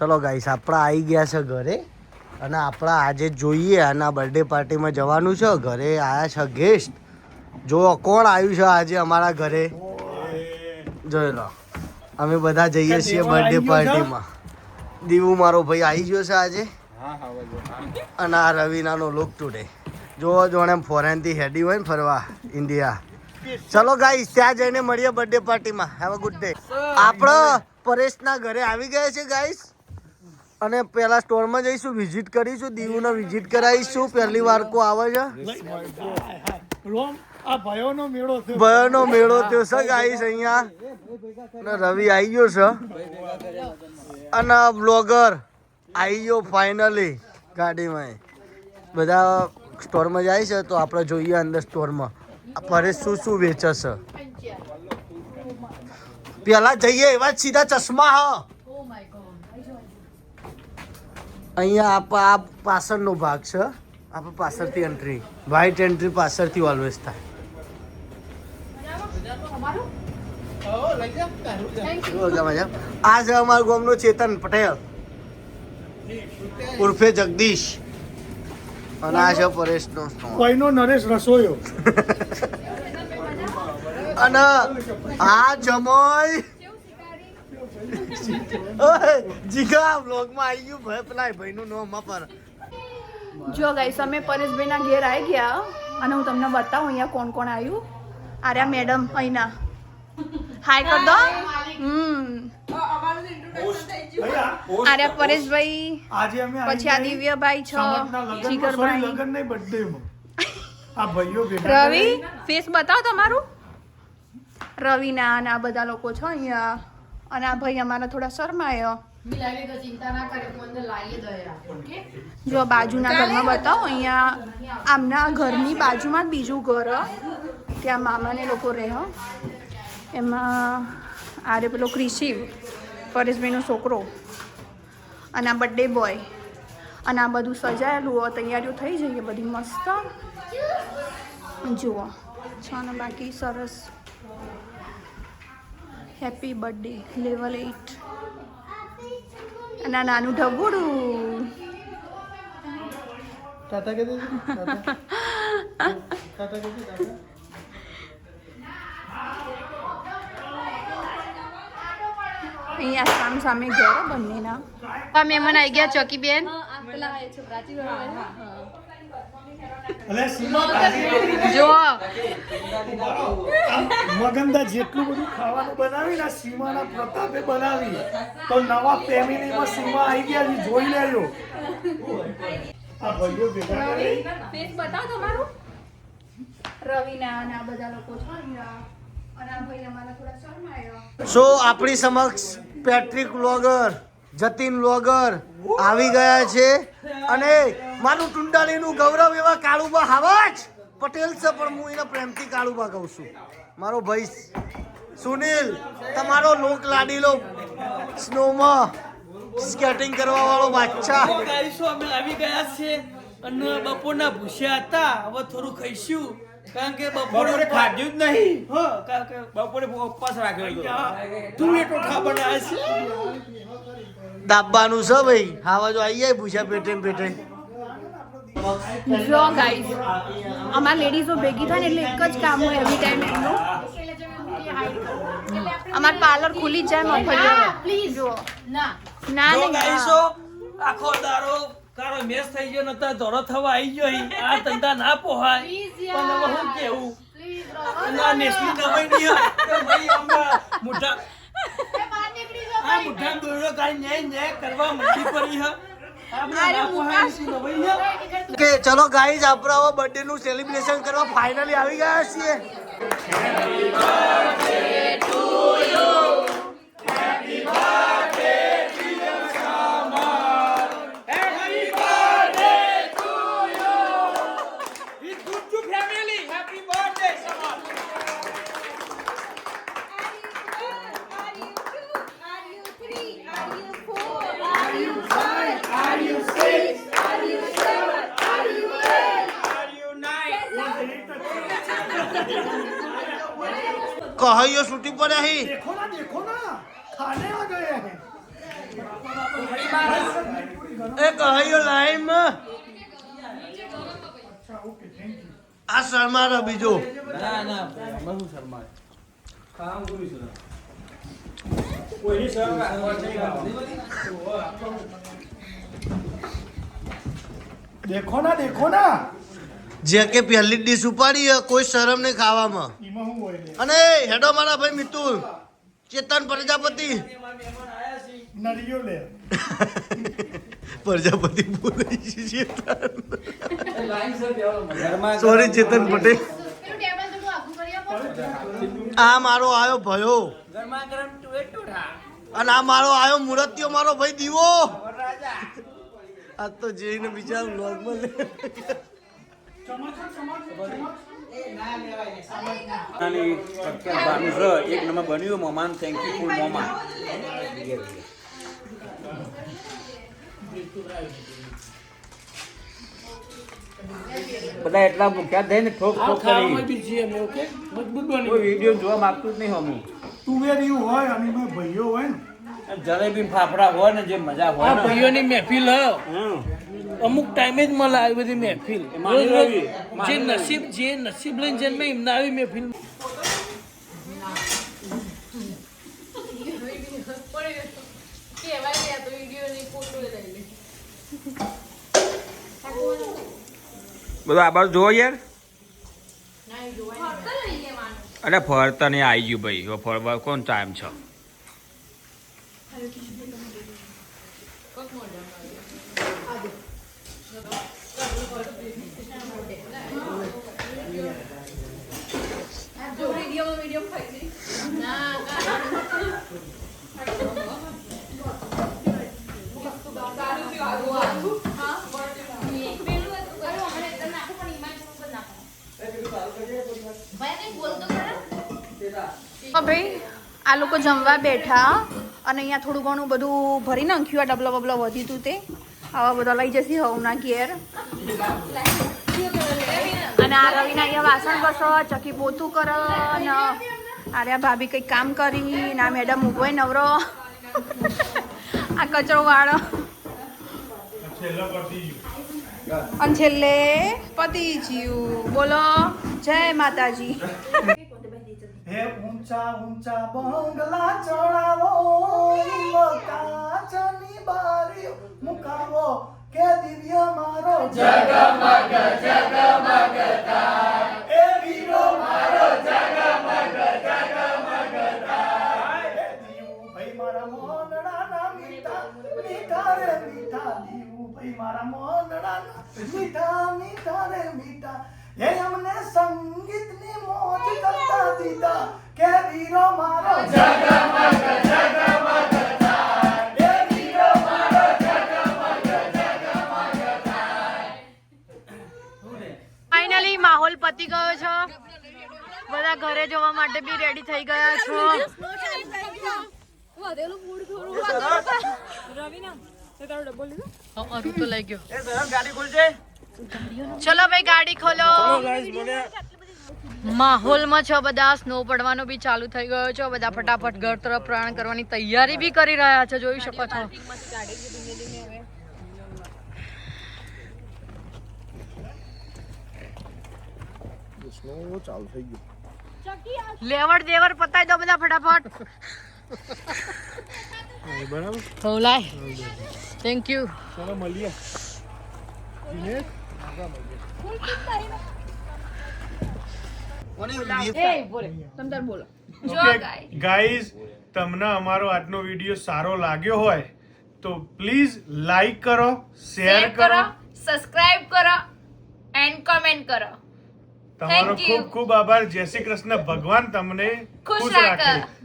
ચલો ગાઈસ આપણા આવી ગયા છે ઘરે અને આપણા આજે જોઈએ આના બર્થડે પાર્ટીમાં જવાનું છે. ઘરે આવ્યા છે ગેસ્ટ. જો કોણ આવ્યું છે આજે અમારા ઘરે જોઈ લો. અમે બધા જઈએ છીએ બર્થડે પાર્ટીમાં. દીવું મારો ભાઈ આવી ગયો છે આજે અને આ રવિનાનો લુક ટુડે જોવો જોણે ફોરેનથી હેડી હોય ને ફરવા ઇન્ડિયા. ચલો ગાઈસ ત્યાં જઈને મળીએ બર્થડે પાર્ટીમાં. Have a good day. આપણે પરેશના ઘરે આવી ગયા છે ગાઈસ અને પેલા સ્ટોરમાં જઈશું, વિઝિટ કરીશું, દીવુને વિઝિટ કરાવીશું. પહેલી વાર કો આવે છે ભયોનો મેળો થયો છે ગાઈસ અહીંયા. રવિ આવી ગયો છે અને બ્લોગર આવી ગયો ફાઇનલી ગાડીમાં. બધા સ્ટોરમાં જાય છે તો આપણે જોઈએ અંદર સ્ટોરમાં પરેશ શું શું વેચે છે. પેલા જઈએ એવા સીધા ચશ્મા. હા અહીંયા આ પાછળનો ભાગ છે. આપણે પાછળથી એન્ટ્રી, વ્હાઇટ એન્ટ્રી પાછળથી ઓલવેઝ થાય. આ છે અમારા ગામનો ચેતન પટેલ ઉર્ફે જગદીશ અને આ છે પરેશનો કોઈનો નરેશ રસોયો અને આ જમોય જીગા વ્લોગમાં આવી ગયું ભાઈ. પેલા ભાઈનું નામ પર જો ગાઈસ અમે પરેશભાઈના ઘેર આવી ગયા અને હું તમને બતાવું અહીંયા કોણ કોણ આવ્યું. આર્યા મેડમ અહીંના હાય કર દો. આર્યા પરેશભાઈ, પછી આ દિવ્યભાઈ છો, જીગરભાઈ, રવિ ફેસ બતાવો તમારું. રવિના અને આ બધા લોકો છો અહીંયા. અને આ ભાઈ અમારા થોડા શરમાયો. જો બાજુના ઘરમાં બતાવો. અહીંયા આમના ઘરની બાજુમાં જ બીજું ઘર, ત્યાં મામાને લોકો રહે. એમાં આરે પેલો ક્રિશિવ પરેશભાઈનો છોકરો અને આ બર્થડે બોય અને આ બધું સજાયેલું હોય. તૈયારીઓ થઈ જઈએ બધી મસ્ત. જુઓ છો ને બાકી સરસ. હેપી બર્થડે લેવલ 8 અને આ નાનું ઢબુડું. ટાટા કે દેજો ટાટા કે દેજો. અહીંયા સામ સામે ઘર બંનેના. આ મહેમાન આવી ગયા ચોકીબેન. જો મગનદા જેટલું બધું ખાવાનું બનાવી ને સીમાના પ્રતાપે બનાવી તો નવા ફેમિલીમાં સીમા આવી ગયા છે. જોઈ લેજો આ ભાઈઓ ભેગા કરી ફેસ બતાવો તમારું. રવિના અને આ બધા લોકો છો અહીંયા. અને આ ભાઈ અમારા થોડા શરમાયો. સો આપણી સમક્ષ પેટ્રિક વ્લોગર, જતીન વ્લોગર આવી ગયા છે અને મારું ટુંડાલીનું ગૌરવ એવા કાળુબા હાવાજ પટેલ છે, પણ હું એને પ્રેમથી કાળુબા કહું છું. મારો ભાઈ સુનિલ, તમારો લોક લાડીલો સ્નોમાં સ્કેટિંગ કરવા વાળો બાદશાહ. અમે આવી ગયા છે અને બપોરના ભૂસ્યા હતા. હવે થોડું ખાઈશું કારણ કે બપોરે ખાધું જ નહીં. કારણ કે બપોરે ઉપવાસ રાખ્યો. તું એ ટોઠા બનાવે છે દાબવાનું છે ભાઈ. હાવા જો આવી જાય ભૂસ્યા પેટે પેટે. જો ગાઈસ અમાર લેડીઝો ભેગી થાય ને એટલે એક જ કામ હોય એવરી ટાઈમ એમનું. અમાર પાર્લર ખુલી જ જાય મફત. પ્લીઝ જો ના નહીં આખો દારો કારો મેસ થઈ ગયો નતા ધોરો થવા આવી ગયો. આ ધંધા ના પોહાય પણ હવે હું કેવું ના નેસલી નવાઈ નહીં ભાઈ. મોટા આ મોટા દોરો કાઈ ન્યાય કરવા મંડી પડી હ. કે ચલો ગાઈઝ આપણે હવે બર્થડે નું સેલિબ્રેશન કરવા ફાઇનલી આવી ગયા છીએ. कहा ये शूटिंग पर है देखो ना खाने आ गए हैं। ગરમ. એ કહાઈઓ લાઈનમાં અચ્છા, ઓકે, થેન્ક યુ. આ શર્મા બીજો ના ના અમે શું શરમાય કામ કરું છું દેખો ના જે કે પહેલી ડીશ ઉપાડી હે, કોઈ શરમ નહીં ખાવામાં. એમાં શું હોય લે? અને હેડો મારા ભાઈ મિતુલ ચેતન પ્રજાપતિ નરિયો લે. પ્રજાપતિ બોલે છે ચેતન. ઘરમાં સોરી ચેતન પટેલ. આ મારો આયો ભયો ગરમા ગરમ તું એટલું ઠા અને આ મારો આયો મુરતિયો મારો ભાઈ દીવો. આ તો જઈને બીજા નોર્મલ એક નંબર બન્યું મોમાન થેન્ક યુ ફૂલ મોમા બધા એટલા ભૂખ્યા થઈને ઠોક ઠોક કરી કોઈ વિડીયો જોવા માંગતું જ નહીં હમું તુવેર એવું હોય અને એમાં ભાઈઓ હોય ને જલેબી ફાફડા હોય ને જે મજા હોય ને ભાઈઓની મહેફિલ હ અમુક ટાઈમે જ મળે આવી બધી મહેફિલ રોજ રોજ જે નસીબ લઈને જન્મે એમને આવી મહેફિલ બધું આ બાજુ જોવો યાર અરે ફરતા નહીં આવી ગયું ભાઈ હવે ફરવા કોણ ટાઈમ છે ભાઈ આ લોકો જમવા બેઠા અને અહીંયા થોડું ઘણું બધું ભરી નાખ્યું. આ ડબલો બબલો વધ્યું હતું તે આવા બધા લઈ જશે હવના ઘેર. અને આ રવિના અહીંયા વાસણ ઘસો, ચકી પોતું કરે ને અરે આ ભાભી કંઈક કામ કરી ને આ મેડમ ઊભો નવરો આ કચરો વાળો અને છેલ્લે પતી ગયું. બોલો જય માતાજી. હે ઊંચા ઊંચા બંગલા ચડાવો, કાચની બારીઓ મુકાવો, કે દિવ્ય મારો જગમગ જગમગ થાય, એ વીરો મારો જગમગ જગમગ થાય. હે દીવું ભાઈ મારા મોનડાના મીઠા મીઠા રે મીઠા, દીવું ભાઈ મારા મોનડાના મીઠા મીઠા રે મીઠા, હે અમને સંગીતની મોજ કરતા દીધા, કે વીરો મારો જગમગ જગમગ થાય, હે વીરો મારો જગમગ જગમગ થાય. ફાઇનલી માહોલ પતી ગયો છે. બધા ઘરે જવા માટે બી રેડી થઈ ગયા છો. ચલો ભાઈ ગાડી ખોલો. માહોલમાં છો બધા. સ્નો પડવાનો બી ચાલુ થઈ ગયો છે. બધા ફટાફટ ઘર તરફ પ્રયાણ કરવાની તૈયારી બી કરી રહ્યા છે, જોઈ શકો છો. લેવડ દેવડ પતાઈ દો બધા ફટાફટ. બરાબર. Thank you. બોલો. ગાઈઝ, તમને અમારો આજનો વિડીયો સારો લાગ્યો હોય તો પ્લીઝ લાઈક કરો, શેર કરો, સબસ્ક્રાઇબ કરો એન્ડ કમેન્ટ કરો. તમારો ખૂબ ખૂબ આભાર. જય શ્રી કૃષ્ણ. ભગવાન તમને ખુશ ખુશ રાખે. રાખે.